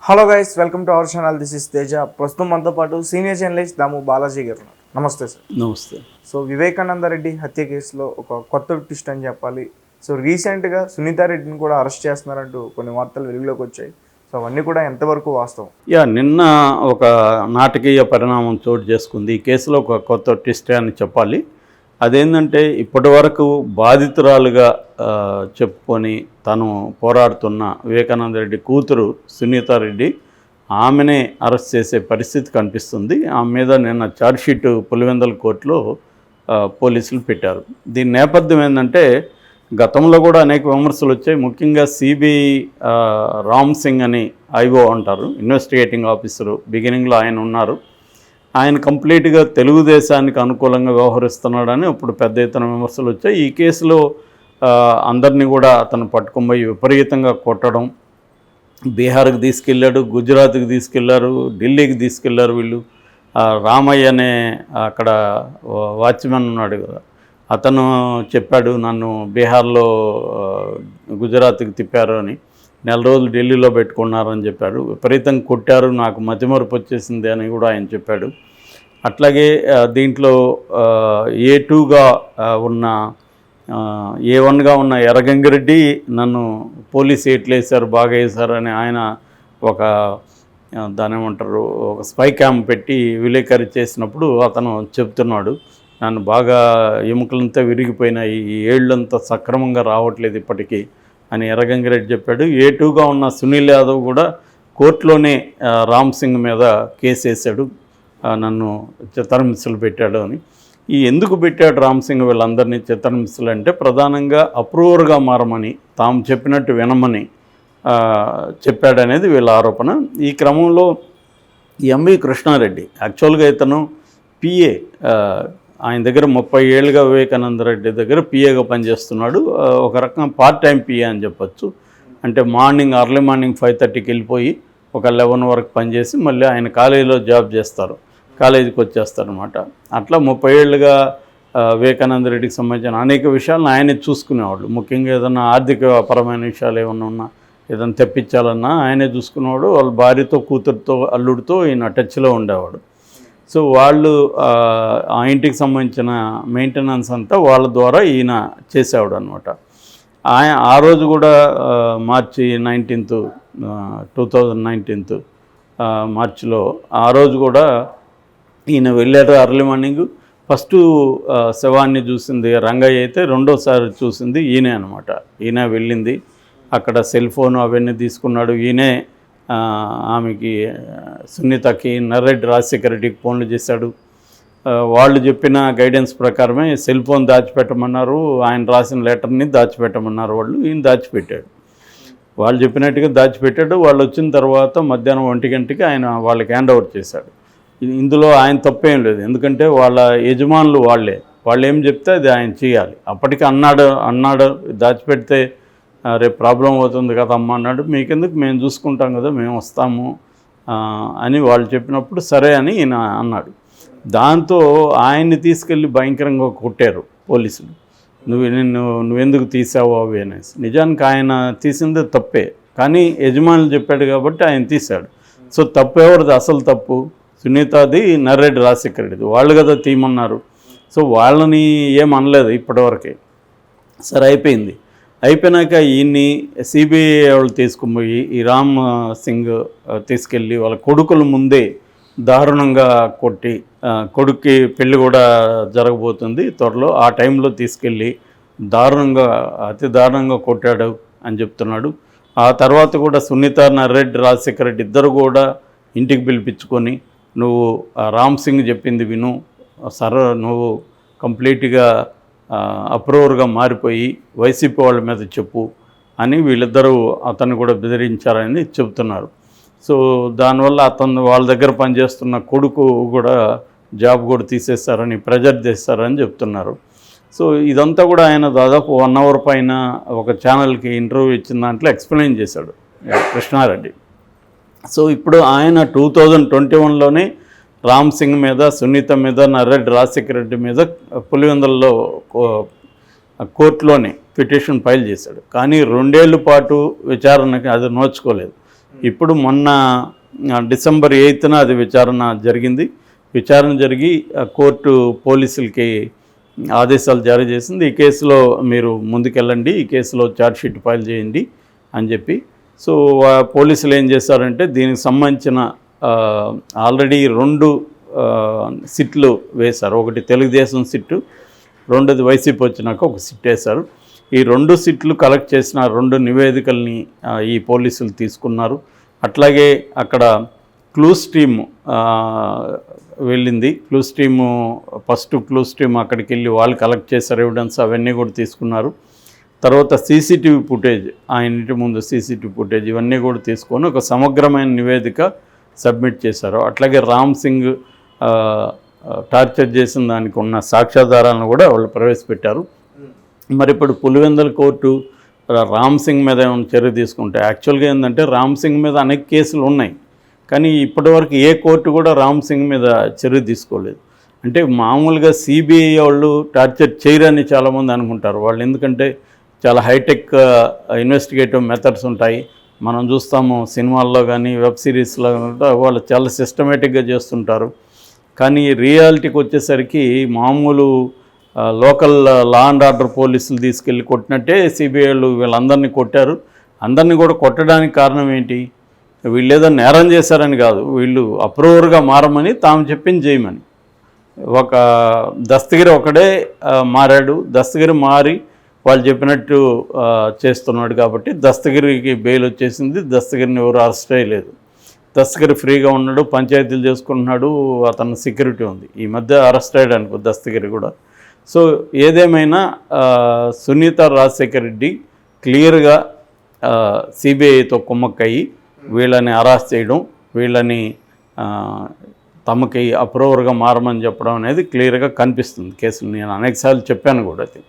Hello guys, welcome to our channel. This is Teja. ప్రస్తుతం మనతో పాటు సీనియర్ జర్నలిస్ట్ దాము బాలాజీ గారు ఉన్నారు. నమస్తే సార్. నమస్తే. సో వివేకానంద రెడ్డి హత్య కేసులో ఒక కొత్త ట్విస్ట్ అని చెప్పాలి. సో రీసెంట్గా సునీతారెడ్డిని కూడా అరెస్ట్ చేస్తున్నారంటూ కొన్ని వార్తలు వెలుగులోకి వచ్చాయి. సో అవన్నీ కూడా ఎంతవరకు వాస్తవం? నిన్న ఒక నాటకీయ పరిణామం చోటు చేసుకుంది. ఈ కేసులో ఒక కొత్త ట్విస్ట్ అని చెప్పాలి. అదేంటంటే ఇప్పటి వరకు బాధితురాలుగా చెప్పుకొని తను పోరాడుతున్న వివేకానంద రెడ్డి కూతురు సునీతారెడ్డి, ఆమెనే అరెస్ట్ చేసే పరిస్థితి కనిపిస్తుంది. ఆమె మీద నిన్న ఛార్జ్షీట్ పులివెందుల కోర్టులో పోలీసులు పెట్టారు. దీని నేపథ్యం ఏంటంటే గతంలో కూడా అనేక విమర్శలు వచ్చాయి. ముఖ్యంగా సిబిఐ రామ్ సింగ్ అని ఐఓ అంటారు, ఇన్వెస్టిగేటింగ్ ఆఫీసరు. బిగినింగ్లో ఆయన ఉన్నారు. ఆయన కంప్లీట్గా తెలుగుదేశానికి అనుకూలంగా వ్యవహరిస్తున్నాడని ఇప్పుడు పెద్ద ఎత్తున విమర్శలు వచ్చాయి. ఈ కేసులో అందరినీ కూడా అతను పట్టుకుపోయి విపరీతంగా కొట్టడం, బీహార్కి తీసుకెళ్ళాడు, గుజరాత్కి తీసుకెళ్లారు, ఢిల్లీకి తీసుకెళ్లారు. వీళ్ళు రామయ్య అనే అక్కడ వాచ్మెన్ ఉన్నాడు కదా, అతను చెప్పాడు నన్ను బీహార్లో గుజరాత్కి తిప్పారు అని, నెల రోజులు ఢిల్లీలో పెట్టుకున్నారని చెప్పాడు. విపరీతంగా కొట్టారు, నాకు మతిమరుపు వచ్చేసింది అని కూడా ఆయన చెప్పాడు. అట్లాగే దీంట్లో A2గా ఉన్న A1గా ఉన్న ఎర్రగంగిరెడ్డి నన్ను పోలీసు ఏట్లు వేశారు, బాగా వేశారు అని ఆయన ఒక దాని ఏమంటారు ఒక స్పై క్యాంప్ పెట్టి విలేకరి చేసినప్పుడు అతను చెప్తున్నాడు, నన్ను బాగా ఎముకలంతా విరిగిపోయినాయి, ఈ ఏళ్ళంతా సక్రమంగా రావట్లేదు ఇప్పటికీ అని ఎర్రగంగిరెడ్డి చెప్పాడు. A2గా ఉన్న సునీల్ యాదవ్ కూడా కోర్టులోనే రామ్ సింగ్ మీద కేసు వేశాడు, నన్ను చిత్రహింసలు పెట్టాడు అని. ఈ ఎందుకు పెట్టాడు రామ్ సింగ్ వీళ్ళందరినీ చిత్రహింసలు అంటే ప్రధానంగా అప్రూవర్గా మారమని, తాము చెప్పినట్టు వినమని చెప్పాడనేది వీళ్ళ ఆరోపణ. ఈ క్రమంలో ఎంవి కృష్ణారెడ్డి యాక్చువల్గా ఇతను పిఏ, ఆయన దగ్గర 30 ఏళ్ళుగా వివేకానంద రెడ్డి దగ్గర పిఏగా పనిచేస్తున్నాడు. ఒక రకం పార్ట్ టైం పిఏ అని చెప్పచ్చు. అంటే ఎర్లీ మార్నింగ్ 5:30కి వెళ్ళిపోయి ఒక 11 వరకు పనిచేసి మళ్ళీ ఆయన కాలేజీలో జాబ్ చేస్తారు, కాలేజీకి వచ్చేస్తారనమాట. అట్లా 30 ఏళ్ళుగా వివేకానంద రెడ్డికి సంబంధించిన అనేక విషయాలను ఆయనే చూసుకునేవాళ్ళు. ముఖ్యంగా ఏదైనా ఆర్థికపరమైన విషయాలు ఏమన్నా ఉన్నా, ఏదైనా తెప్పించాలన్నా ఆయనే చూసుకునేవాడు. వాళ్ళ భార్యతో, కూతురుతో, అల్లుడితో ఈయన టచ్లో ఉండేవాడు. సో వాళ్ళు ఆ ఇంటికి సంబంధించిన మెయింటెనెన్స్ అంతా వాళ్ళ ద్వారా ఈయన చేసేవాడు అనమాట. ఆ రోజు కూడా మార్చి 19th 2019 మార్చిలో ఆ రోజు కూడా ఈయన వెళ్ళారు ఎర్లీ మార్నింగ్. ఫస్ట్ శవాన్ని చూసింది రంగయ్య అయితే, రెండోసారి చూసింది ఈయనే అనమాట. ఈయన వెళ్ళింది, అక్కడ సెల్ ఫోన్ అవన్నీ తీసుకున్నాడు ఈయనే. ఆమెకి సునీతకి నర్రెడ్డి రాజశేఖర రెడ్డికి ఫోన్లు చేశాడు. వాళ్ళు చెప్పిన గైడెన్స్ ప్రకారమే సెల్ ఫోన్ దాచిపెట్టమన్నారు, ఆయన రాసిన లెటర్ని దాచిపెట్టమన్నారు వాళ్ళు. ఈయన దాచిపెట్టాడు, వాళ్ళు చెప్పినట్టుగా దాచిపెట్టాడు. వాళ్ళు వచ్చిన తర్వాత మధ్యాహ్నం 1 గంటకి ఆయన వాళ్ళకి హ్యాండ్ ఓవర్ చేశాడు. ఇందులో ఆయన తప్పేం లేదు, ఎందుకంటే వాళ్ళ యజమానులు వాళ్ళు ఏం చెప్తే అది ఆయన చేయాలి. అప్పటికి అన్నాడు దాచిపెడితే రేపు ప్రాబ్లం అవుతుంది కదా అమ్మ అన్నాడు. మీకెందుకు, మేము చూసుకుంటాం కదా, మేము వస్తాము అని వాళ్ళు చెప్పినప్పుడు సరే అని ఈయన అన్నాడు. దాంతో ఆయన్ని తీసుకెళ్ళి భయంకరంగా కొట్టారు పోలీసులు. నువ్వెందుకు తీసావు అవి అనేసి. నిజానికి ఆయన తీసిందే తప్పే, కానీ యజమానులు చెప్పాడు కాబట్టి ఆయన తీశాడు. సో తప్పు ఎవరిది? అసలు తప్పు సునీతాది, నర్రెడ్డి రాజశేఖర రెడ్డిది. వాళ్ళు కదా తీయమన్నారు. సో వాళ్ళని ఏమనలేదు ఇప్పటివరకే. సరే అయిపోయినాక ఈయన్ని సిబిఐ వాళ్ళు తీసుకుపోయి ఈ రామ్ సింగ్ తీసుకెళ్ళి వాళ్ళ కొడుకుల ముందే దారుణంగా కొట్టి, కొడుక్కి పెళ్ళి కూడా జరగబోతుంది త్వరలో, ఆ టైంలో తీసుకెళ్ళి అతి దారుణంగా కొట్టాడు అని చెప్తున్నాడు. ఆ తర్వాత కూడా సునీత, నర్రెడ్డి రాజశేఖర రెడ్డి ఇద్దరు కూడా ఇంటికి పిలిపించుకొని, నువ్వు రామ్ సింగ్ చెప్పింది విను, నువ్వు కంప్లీట్గా అప్రూవర్గా మారిపోయి వైసీపీ వాళ్ళ మీద చెప్పు అని వీళ్ళిద్దరూ అతన్ని కూడా బెదిరించారని చెబుతున్నారు. సో దానివల్ల వాళ్ళ దగ్గర పనిచేస్తున్న కొడుకు కూడా జాబ్ కూడా తీసేస్తారని, ప్రెజర్ చేస్తారని చెప్తున్నారు. సో ఇదంతా కూడా ఆయన దాదాపు 1 hour పైన ఒక ఛానల్కి ఇంటర్వ్యూ ఇచ్చిన దాంట్లో ఎక్స్ప్లెయిన్ చేశాడు కృష్ణారెడ్డి. సో ఇప్పుడు ఆయన 2021లోనే రామ్ సింగ్ మీద, సునీత మీద, నర్రెడ్డి రాజశేఖర రెడ్డి మీద పులివెందులలో కోర్టులోనే పిటిషన్ ఫైల్ చేశాడు. కానీ 2 ఏళ్ల పాటు విచారణకి అది నోచుకోలేదు. ఇప్పుడు మొన్న డిసెంబర్ 8న అది విచారణ జరిగింది. విచారణ జరిగి కోర్టు పోలీసులకి ఆదేశాలు జారీ చేసింది. ఈ కేసులో మీరు ముందుకెళ్ళండి, ఈ కేసులో ఛార్జ్షీట్ ఫైల్ చేయండి అని చెప్పి. సో పోలీసులు ఏం చేశారంటే దీనికి సంబంధించిన ఆల్రెడీ 2 సిట్లు వేశారు. ఒకటి తెలుగుదేశం సిట్టు, రెండోది వైసీపీ వచ్చినాక ఒక సిట్ వేశారు. ఈ 2 సిట్లు కలెక్ట్ చేసిన 2 నివేదికల్ని ఈ పోలీసులు తీసుకున్నారు. అట్లాగే అక్కడ క్లూస్ టీమ్ వెళ్ళింది. Clues team first clues team అక్కడికి వెళ్ళి వాళ్ళు కలెక్ట్ చేశారు ఎవిడెన్స్, అవన్నీ కూడా తీసుకున్నారు. తర్వాత సీసీటీవీ ఫుటేజ్, ఆయన ఇంటి ముందు సీసీటీవీ ఫుటేజ్, ఇవన్నీ కూడా తీసుకొని ఒక సమగ్రమైన నివేదిక సబ్మిట్ చేశారు. అట్లాగే రామ్ సింగ్ టార్చర్ చేసిన దానికి ఉన్న సాక్ష్యాధారాలను కూడా వాళ్ళు ప్రవేశపెట్టారు. మరి ఇప్పుడు పులివెందుల కోర్టు రామ్ సింగ్ మీద ఏమైనా చర్య తీసుకుంటే, యాక్చువల్గా ఏంటంటే రామ్ సింగ్ మీద అనేక కేసులు ఉన్నాయి, కానీ ఇప్పటివరకు ఏ కోర్టు కూడా రామ్ సింగ్ మీద చర్య తీసుకోలేదు. అంటే మామూలుగా సిబిఐ వాళ్ళు టార్చర్ చేయరని చాలామంది అనుకుంటారు. వాళ్ళు ఎందుకంటే చాలా హైటెక్ ఇన్వెస్టిగేటివ్ మెథడ్స్ ఉంటాయి. మనం చూస్తాము సినిమాల్లో కానీ వెబ్ సిరీస్లో వాళ్ళు చాలా సిస్టమేటిక్గా చేస్తుంటారు. కానీ రియాలిటీకి వచ్చేసరికి మామూలు లోకల్ లా అండ్ ఆర్డర్ పోలీసులు తీసుకెళ్ళి కొట్టినట్టే సిబిఐలు వీళ్ళందరినీ కొట్టారు. అందరినీ కూడా కొట్టడానికి కారణం ఏంటి? వీళ్ళు ఏదో నేరం చేశారని కాదు, వీళ్ళు అప్రూవర్గా మారమని తాము చెప్పింది చేయమని. ఒక దస్తగిరి ఒకడే మారాడు, దస్తగిరి మారి వాళ్ళు చెప్పినట్టు చేస్తున్నాడు కాబట్టి దస్తగిరికి బెయిల్ వచ్చేసింది. దస్తగిరిని ఎవరు అరెస్ట్ చేయలేదు. దస్తగిరి ఫ్రీగా ఉన్నాడు, పంచాయతీలు చేసుకుంటున్నాడు, అతను సెక్యూరిటీ ఉంది. ఈ మధ్య అరెస్ట్ అయ్యాడు అనుకో దస్తగిరి కూడా. సో ఏదేమైనా సునీత రాజశేఖర్ రెడ్డి క్లియర్గా సిబిఐతో కుమ్మక్కయ్యి వీళ్ళని అరెస్ట్ చేయడం, వీళ్ళని తమకి అప్రూవర్గా మారమని చెప్పడం అనేది క్లియర్గా కనిపిస్తుంది కేసులు. నేను అనేకసార్లు చెప్పాను కూడా. అది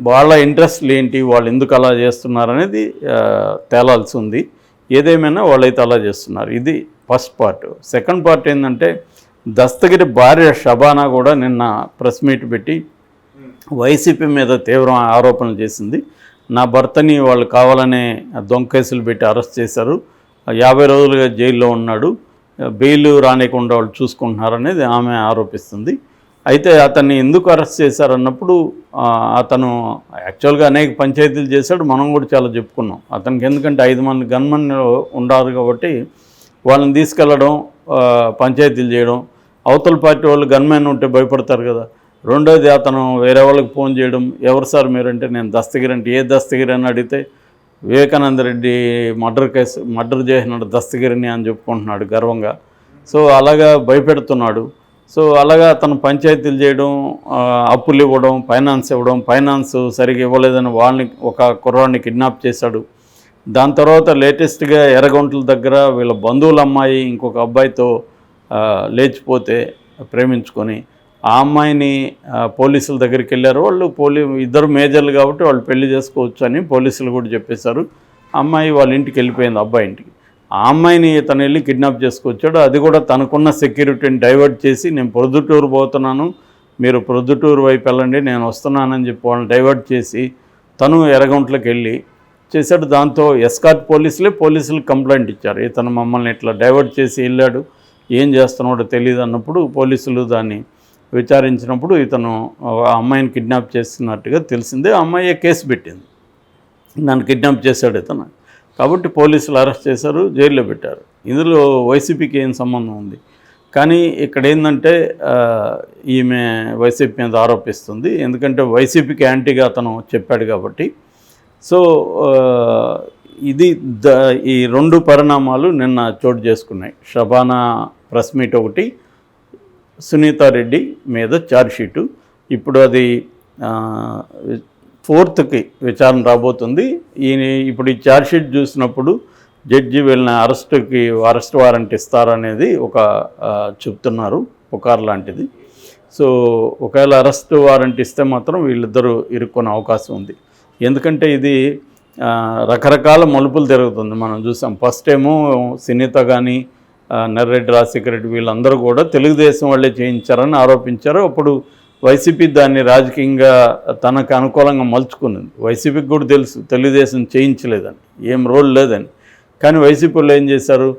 వాళ్ళ ఇంట్రెస్ట్లు ఏంటి, వాళ్ళు ఎందుకు అలా చేస్తున్నారు అనేది తేలాల్సి ఉంది. ఏదేమైనా వాళ్ళైతే అలా చేస్తున్నారు. ఇది ఫస్ట్ పార్ట్. సెకండ్ పార్ట్ ఏంటంటే దస్తగిరి భార్య షబానా కూడా నిన్న ప్రెస్ మీట్ పెట్టి వైసీపీ మీద తీవ్ర ఆరోపణలు చేసింది. నా భర్తని వాళ్ళు కావాలనే దొంగ కేసులు పెట్టి అరెస్ట్ చేశారు, 50 రోజులుగా జైల్లో ఉన్నాడు, బెయిల్ రానికుండా వాళ్ళు చూసుకుంటున్నారనేది ఆమె ఆరోపిస్తుంది. అయితే అతన్ని ఎందుకు అరెస్ట్ చేశారన్నప్పుడు అతను యాక్చువల్గా అనేక పంచాయతీలు చేశాడు, మనం కూడా చాలా చెప్పుకున్నాం. అతనికి ఎందుకంటే 5 మంది గన్మెన్ ఉండారు కాబట్టి వాళ్ళని తీసుకెళ్ళడం, పంచాయతీలు చేయడం. అవతల పార్టీ వాళ్ళు గన్మెన్ ఉంటే భయపడతారు కదా. రెండోది అతను వేరే వాళ్ళకి ఫోన్ చేయడం, ఎవరు సార్ మీరంటే నేను దస్తగిరి అంటే, ఏ దస్తగిరి అని అడిగితే వివేకానంద రెడ్డి మర్డర్ చేసినాడు దస్తగిరిని అని చెప్పుకుంటున్నాడు గర్వంగా. సో అలాగా భయపెడుతున్నాడు. సో అలాగా అతను పంచాయతీలు చేయడం, అప్పులు ఇవ్వడం, ఫైనాన్స్ ఇవ్వడం, ఫైనాన్స్ సరిగ్గా ఇవ్వలేదని వాళ్ళని ఒక కుర్రాడిని కిడ్నాప్ చేశాడు. దాని తర్వాత లేటెస్ట్గా ఎర్రగొంటల దగ్గర వీళ్ళ బంధువుల అమ్మాయి ఇంకొక అబ్బాయితో లేచిపోతే ప్రేమించుకొని ఆ అమ్మాయిని పోలీసుల దగ్గరికి వెళ్ళారు. వాళ్ళు ఇద్దరు మేజర్లు కాబట్టి వాళ్ళు పెళ్లి చేసుకోవచ్చు అని పోలీసులు కూడా చెప్పేశారు. అమ్మాయి వాళ్ళ ఇంటికి వెళ్ళిపోయింది, అబ్బాయి ఇంటికి. ఆ అమ్మాయిని తను వెళ్ళి కిడ్నాప్ చేసుకొచ్చాడు. అది కూడా తనకున్న సెక్యూరిటీని డైవర్ట్ చేసి నేను ప్రొద్దుటూరు పోతున్నాను, మీరు ప్రొద్దుటూరు వైపు వెళ్ళండి, నేను వస్తున్నానని చెప్పి వాళ్ళని డైవర్ట్ చేసి తను ఎర్రగొంటలకు వెళ్ళి చేశాడు. దాంతో ఎస్కార్ట్ పోలీసులు కంప్లైంట్ ఇచ్చారు, ఇతను మమ్మల్ని ఇట్లా డైవర్ట్ చేసి వెళ్ళాడు, ఏం చేస్తున్నాడో తెలియదు అన్నప్పుడు పోలీసులు దాన్ని విచారించినప్పుడు ఇతను ఆ అమ్మాయిని కిడ్నాప్ చేస్తున్నట్టుగా తెలిసిందే. ఆ అమ్మాయి కేసు పెట్టింది, నన్ను కిడ్నాప్ చేశాడు ఇతను కాబట్టి పోలీసులు అరెస్ట్ చేశారు, జైల్లో పెట్టారు. ఇందులో వైసీపీకి ఏం సంబంధం ఉంది? కానీ ఇక్కడ ఏంటంటే ఈమె వైసీపీ మీద ఆరోపిస్తుంది, ఎందుకంటే వైసీపీకి యాంటీగా అతను చెప్పాడు కాబట్టి. సో ఈ 2 పరిణామాలు నిన్న చోటు చేసుకున్నాయి. షబానా ప్రెస్ మీట్ ఒకటి, సునీతారెడ్డి మీద ఛార్జ్షీటు. ఇప్పుడు అది 4th విచారణ రాబోతుంది. ఇప్పుడు ఈ ఛార్జ్షీట్ చూసినప్పుడు జడ్జి వీళ్ళని అరెస్ట్ వారెంట్ ఇస్తారనేది ఒక చెప్తున్నారు, పుకార్ లాంటిది. సో ఒకవేళ అరెస్ట్ వారెంట్ ఇస్తే మాత్రం వీళ్ళిద్దరూ ఇరుక్కునే అవకాశం ఉంది. ఎందుకంటే ఇది రకరకాల మలుపులు తిరుగుతుంది. మనం చూసాం ఫస్ట్ ఏమో సునీత కానీ నర్రెడ్డి రాజశేఖర రెడ్డి వీళ్ళందరూ కూడా తెలుగుదేశం వాళ్ళే చేయించారని ఆరోపించారు. అప్పుడు వైసీపీ దాన్ని రాజకీయంగా తనకు అనుకూలంగా మలుచుకున్నది. వైసీపీకి కూడా తెలుసు తెలుగుదేశం చేయించలేదని, ఏం రోల్ లేదని. కానీ వైసీపీలో ఏం చేశారు,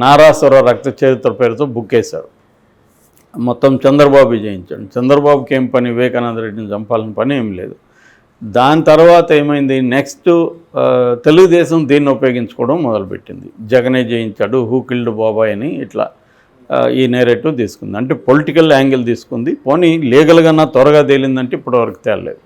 నారాసుర రక్త చరిత్ర పేరుతో బుక్ వేశారు. మొత్తం చంద్రబాబు చేయించాడు. చంద్రబాబుకి ఏం పని, వివేకానంద రెడ్డిని చంపాలని పని ఏం లేదు. దాని తర్వాత ఏమైంది, నెక్స్ట్ తెలుగుదేశం దీన్ని ఉపయోగించుకోవడం మొదలుపెట్టింది. జగనే జయించాడు, హూ కిల్డ్ బాబాయ్ అని ఇట్లా ఈ నేరేటివ్ తీసుకుంది. అంటే పొలిటికల్ యాంగిల్ తీసుకుంది. పోనీ లీగల్గా త్వరగా తేలిందంటే ఇప్పటివరకు తేలలేదు.